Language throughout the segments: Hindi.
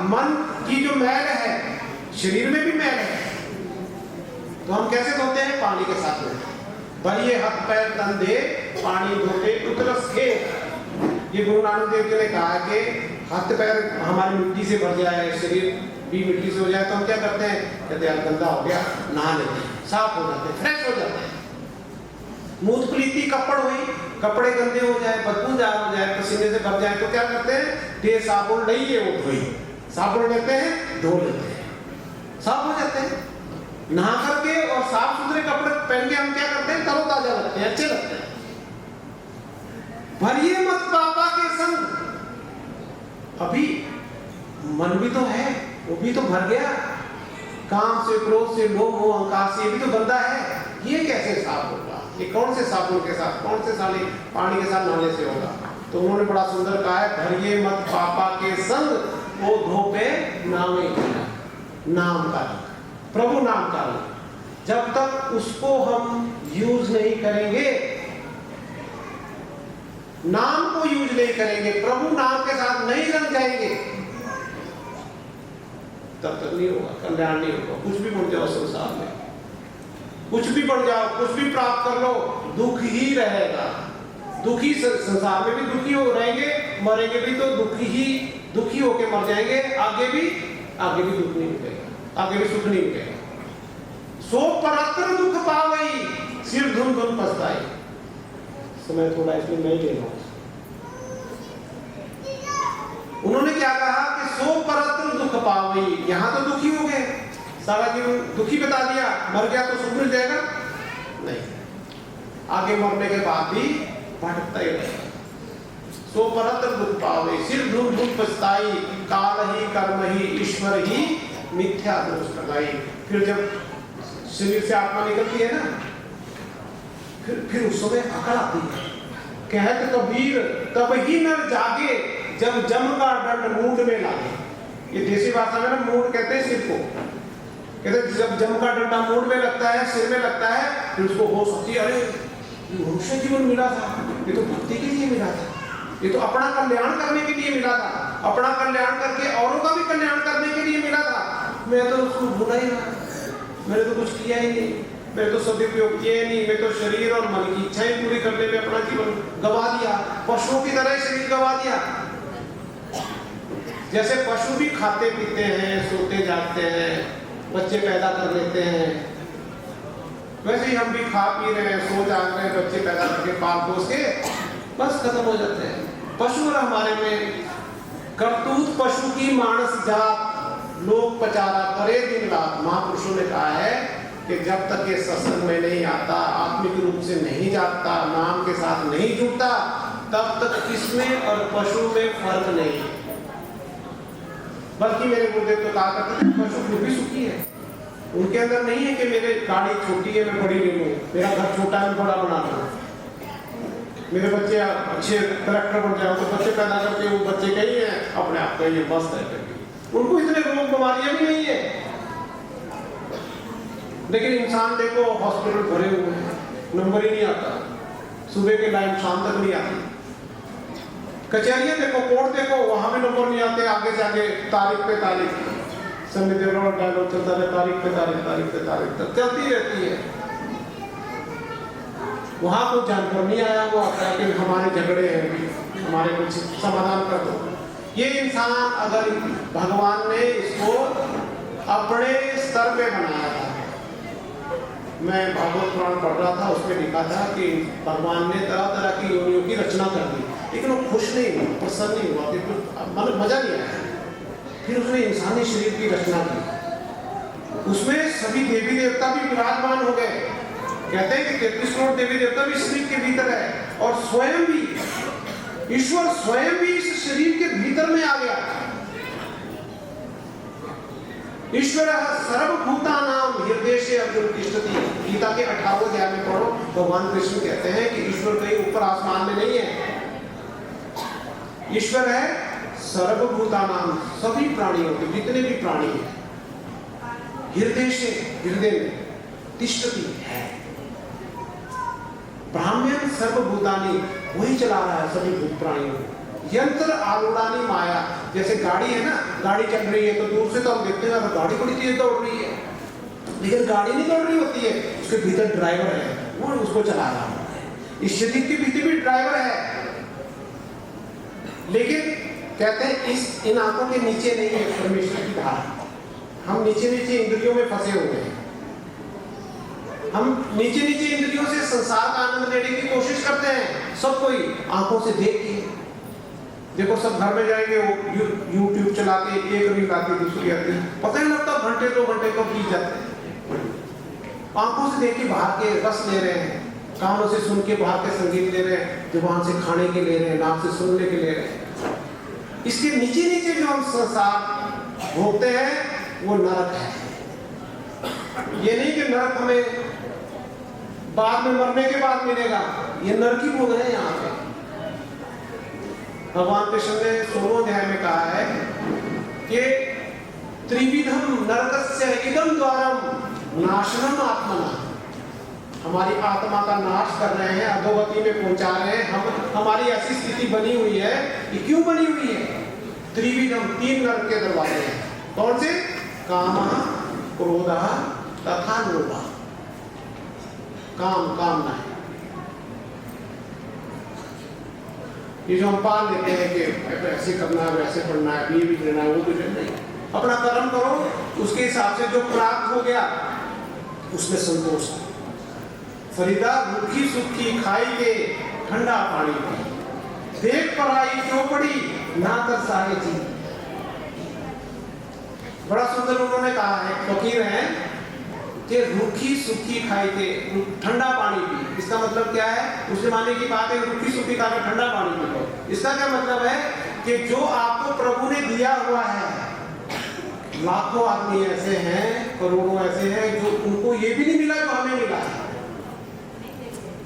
मन की जो मैल है, शरीर में भी मैल है, तो हम कैसे धोते हैं? पानी के साथ में। भरिए हाथ पैर तन दे पानी धोते उतरस के। ये गुरु नानक देव जी ने कहा कि हाथ पैर हमारी मिट्टी से भर जाए, शरीर भी मिट्टी से हो जाए, तो हम क्या करते हैं? कहते यार गंदा हो गया, नहा लेते हैं, साफ हो जाते हैं, फ्रेश हो जाते हैं। मूत प्रीति कपड़ हुई, कपड़े गंदे हो जाए, बदबूदार हो जाए, पसीने से भर जाए, तो क्या करते हैं? दे साबुन नहीं वो धोई, साबुन लेते हैं, धो लेते हैं, साफ हो जाते हैं। नहा करके और साफ सुथरे कपड़े पहन के हम क्या करते हैं? तरोताजा लगते हैं, अच्छे लगते हैं। भरिए मत पापा के संग। अभी मन भी तो है, वो भी तो भर गया, काम से, क्रोध से, लोभ मोह अहंकार से, भी तो गंदा है। ये कैसे साफ होगा? ये कौन से साबुन के साथ, कौन से साले पानी के साथ नहाने से होगा? तो उन्होंने बड़ा सुंदर कहा है, भरिए मत पापा के संग, वो धोपे नामे नाम का, प्रभु नाम का। जब तक उसको हम यूज नहीं करेंगे, नाम को यूज नहीं करेंगे, प्रभु नाम के साथ नहीं रंग जाएंगे, तब तक नहीं होगा, कल्याण नहीं होगा। कुछ भी बन जाओ संसार में, कुछ भी बन जाओ, कुछ भी प्राप्त कर लो, दुख ही रहेगा। दुखी संसार में भी दुखी हो रहेंगे, मरेंगे भी तो दुखी होके मर जाएंगे। आगे भी दुख नहीं मिलेगा, आगे भी सुख नहीं मिलेगा। सो परत्र दुख पावई, सिर धुन धुन पछताई। समय थोड़ा इसलिए मैं ले रहा हूं। उन्होंने क्या कहा कि सो परत्र दुख पावई, यहां तो दुखी हो गए, सारा जीवन दुखी बता दिया, मर गया तो सुख मिल जाएगा? नहीं, आगे मरने के बाद भी भटकता ही रहेगा। सो परत्र दुख पावे, सिर धुन धुन पछताई, काल ही कर्म ही ईश्वर ही मिथ्या दोष लगाई। फिर जब शरीर से आत्मा निकलती है ना, फिर उस समय अकड़ आती है। कहत कबीर तब ही नर जागे, जब जम का दंड मूड में लागे। ये देसी भाषा में ना मूड कहते हैं सिर को, कहते जब जम का डंडा मूड में लगता है, सिर में लगता है, फिर उसको होश होती है, अरे मनुष्य जीवन मिला था, ये तो भक्ति के लिए मिला था, ये तो अपना कल्याण करने के लिए मिला था, अपना कल्याण करके औरों का भी कल्याण करने के लिए मिला था। मैं तो उसको भूला ही रहा, मैंने तो कुछ किया ही नहीं, मैं तो सदुपयोग किया नहीं, मैं तो शरीर और मन की इच्छाएं पूरी करने में अपना जीवन गवा दिया, पशुओं की तरह शरीर गवा दिया। जैसे पशु भी खाते पीते हैं, सोते जागते हैं, बच्चे पैदा कर लेते हैं, वैसे ही हम भी खा पी रहे हैं, सो जाग रहे हैं, बच्चे पैदा करके पाल पोस के बस खत्म हो जाते हैं। पशु और हमारे में करतूत पशु की मानस जात, लोग पचारा करे दिन रात। महापुरुषों ने कहा है कि जब तक ये सत्संग में नहीं आता, आत्मिक रूप से नहीं जागता, नाम के साथ नहीं जुड़ता, तब तक इसमें और पशु में फर्क नहीं है। बल्कि मेरे गुरुदेव तो कहा करते थे, पशु फिर भी सुखी है, उनके अंदर नहीं है कि मेरे गाड़ी छोटी है मैं बड़ी ले लूं, मेरा घर छोटा है मैं बड़ा बना लूं, मेरे बच्चे अच्छे करेक्टर बन जाओ, तो बच्चे पैदा करके वो बच्चे कहीं है अपने आप का ये मस्त है करके, उनको इतने रोग बीमारियां भी नहीं है। लेकिन इंसान देखो हॉस्पिटल भरे हुए हैं, नंबर ही नहीं आता, सुबह के टाइम शाम तक नहीं आती। कचहरियां देखो, कोर्ट देखो, वहां भी नंबर नहीं आते, आगे से आगे तारीख पे तारीख, समय डायलॉग चलता है, तारीख पे तारीख तक चलती रहती है। वहां कोई जानकर नहीं आया, वो आता है कि हमारे झगड़े हैं, हमारे कुछ समाधान कर दो। ये इंसान अगर भगवान ने इसको अपने स्तर पे बनाया था, मैं भागवत पुराण पढ़ रहा था, उसमें लिखा था कि भगवान ने तरह तरह की योनियों की रचना कर दी, लेकिन वो खुश नहीं हुआ, प्रसन्न नहीं हुआ, मतलब मजा नहीं आया। फिर उसने इंसानी शरीर की रचना की, उसमें सभी देवी देवता भी विराजमान हो गए। कहते हैं कि 33 करोड़ देवी देवता भी शरीर के भीतर है, और स्वयं भी ईश्वर स्वयं भी इस शरीर के भीतर में आ गया। ईश्वर सर्वभूतानां हृदय से अर्जुन तिष्ठति। गीता के 18वें अध्याय में पढ़ो, भगवान कृष्ण कहते हैं कि ईश्वर कहीं ऊपर आसमान में नहीं है, ईश्वर है सर्वभूतानां, सभी प्राणियों के, जितने भी प्राणी हैं, हृदय से, हृदय में तिष्ठति है। ब्राह्मण सर्वभूतानि, वही चला रहा है सभी भूत प्राणियों को। यंत्र आरूढ़ानी माया, जैसे गाड़ी है ना, गाड़ी चल रही है तो दूर से तो हम देखते हैं गाड़ी बड़ी तेज दौड़ रही है, लेकिन गाड़ी नहीं दौड़ रही होती है, उसके भीतर ड्राइवर है, वो उसको चला रहा होता है। इस शरीर के भीतर भी ड्राइवर है, लेकिन कहते हैं इन आंखों के नीचे नहीं है परमेश्वर की धारा। हम नीचे नीचे इंद्रियों में फंसे हुए हैं, हम नीचे नीचे इंद्रियों से संसार का आनंद लेने की कोशिश करते हैं, सब कोई आंखों से देख के। देखो सब घर में जाएंगे, वो यूट्यूब चला के एक रील आती दूसरी आती, पता नहीं लगता घंटे 2 घंटे कब बीत जाते हैं। आंखों से देख के बाहर के रस ले रहे हैं, कानों से सुन के बाहर के संगीत ले रहे हैं, जुबान से खाने के ले रहे हैं, नाक से सुनने के ले रहे हैं। इसके नीचे नीचे जो हम संसार भोगते हैं वो नरक है। ये नहीं कि नरक हमें बाद में मरने के बाद मिलेगा, ये नरक ही भोग रहे हैं यहाँ पे। भगवान कृष्ण ने 16वें अध्याय में कहा है कि त्रिविधम नरकस्य इदम द्वारम नाशनम आत्मना, हमारी आत्मा का नाश कर रहे हैं, अधोगति में पहुंचा रहे हैं। हमारी ऐसी स्थिति बनी हुई है, ये क्यों बनी हुई है? त्रिविधम, 3 नरक के दरवाजे हैं। कौन से? कामः, क्रोधः तथा लोभः। काम, कामना है, ये जो हम पाल लेते हैं कि ऐसे करना है, वैसे पढ़ना है, ये भी लेना है, वो भी लेना है। अपना कर्म करो, उसके हिसाब से जो प्राप्त हो गया उसमें संतोष है। फरीदा भूखी सुखी खाई के ठंडा पानी पी, देख पराई चौपड़ी ना तरसाए जी। बड़ा सुंदर उन्होंने कहा है, फकीर हैं कि रूखी सुखी खाई के ठंडा पानी पी। इसका मतलब क्या है? उसने मानने की बात है रूखी सुखी खा के ठंडा पानी पी लो। इसका क्या मतलब है कि जो आपको प्रभु ने दिया हुआ है, लाखों आदमी ऐसे हैं, करोड़ों ऐसे हैं जो उनको ये भी नहीं मिला जो हमें मिला है।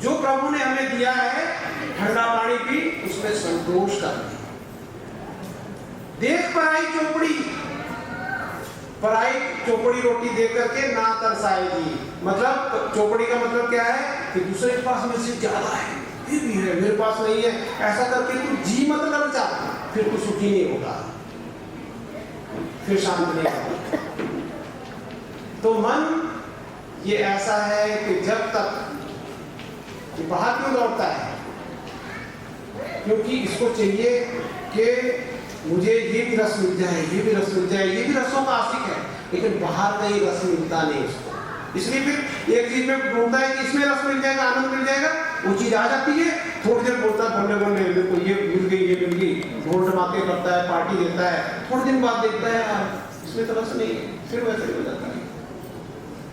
जो प्रभु ने हमें दिया है, ठंडा पानी पी, उसमें संतोष कर। देख पराई चौपड़ी, पराई चौपड़ी रोटी देख करके ना तरसाएगी। मतलब चौपड़ी का मतलब क्या है कि दूसरे के पास में से ज्यादा है, ये भी है, मेरे पास नहीं है, ऐसा करके तू जी मत ललचा, फिर तू सुखी नहीं होगा, फिर शांत नहीं होगा। तो मन ये ऐसा है कि जब तक बाहर क्यों दौड़ता है? क्योंकि इसको चाहिए कि मुझे ये भी रस मिल जाए, ये भी रस मिल जाए, ये भी रसों का आशिक है, लेकिन बाहर का ही रस मिलता नहीं उसको। इसलिए फिर एक चीज में ढूंढता है कि इसमें रस मिल जाएगा, आनंद मिल जाएगा, वो चीज आ जाती है, थोड़ी देर बोलता है बोलने देखो ये मिल गई, ये मिल गई, ढोल ढमाके करता है, पार्टी देता है, थोड़े दिन बाद देखता है इसमें तो रस नहीं है, फिर वैसे ही हो जाता है।